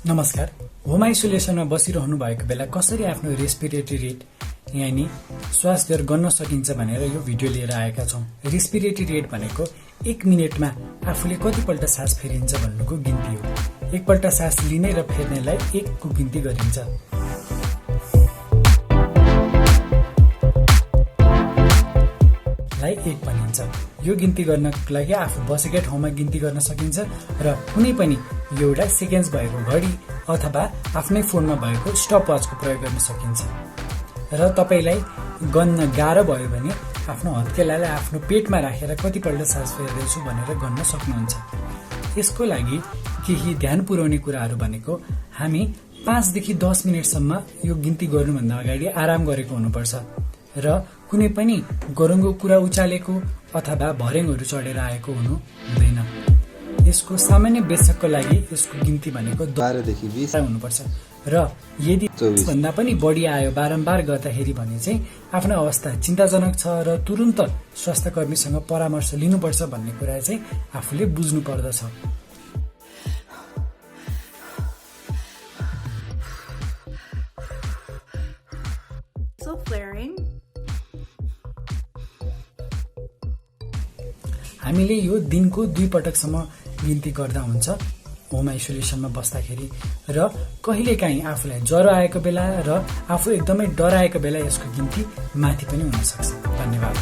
नमस्कार। होम आइसोलेसनमा बसिरहनु भएको बेला कसरी आफ्नो रेस्पिरेटरी रेट यानी श्वास दर गर्न सकिन्छ भनेर यो भिडियो लिएर आएका छौं। रेस्पिरेटरी रेट भनेको 1 मिनेटमा आफूले कतिपल्ट सास फेरिन्छ भन्नुको गिन्ती हो। एकपल्ट सास लिने र फेर्नेलाई 1 को गिन्ती गरिन्छ। लाई 1 भनिन्छ। यो गिन्ती गर्नको लागि आफू बसेकै ठाउँमा गिन्ती गर्न सकिन्छ र कुनै पनि एउटा सेकेन्ड्स भएको घडी अथवा आफ्नै फोनमा भएको स्टपवाचको प्रयोग गर्न सकिन्छ। र तपाईलाई गन्न गाह्रो भयो भने आफ्नो हत्केलालाई आफ्नो पेटमा राखेर कतिपल्ट सास फेर्दैछु भनेर गन्न सक्नुहुन्छ। यसको लागि केही ध्यान पुर्याउने कुराहरू भनेको हामी 5 देखि 10 मिनेटसम्म यो गिन्ती गर्नुभन्दा अगाडि आराम गरेको हुनुपर्छ र कुनै पनि गरुङको कुरा उचालेको अथवा भर्याङहरू चढेर आएको हुँदैन। यसको सामान्य बेचकको लागि यसको गिन्ती भनेको 12 देखि 20 हुनुपर्छ र यदि 24 भन्दा पनि बढी आयो बारम्बार गर्दाखेरि भने चाहिँ आफ्नो अवस्था चिन्ताजनक छ र तुरुन्त स्वास्थ्य कर्मीसँग परामर्श लिनुपर्छ भन्ने कुरा चाहिँ आफूले बुझ्नु पर्दछ। हामीले यो दिनको 2 पटकसम्म गिन्ती गर्दा हुन्छ होम आइसोलेसनमा बस्दाखेरि र कहिलेकाहीँ आफूलाई ज्वरो आएको बेला र आफू एकदमै डराएको बेला यसको गिन्ती माथि पनि हुन सक्छ। धन्यवाद।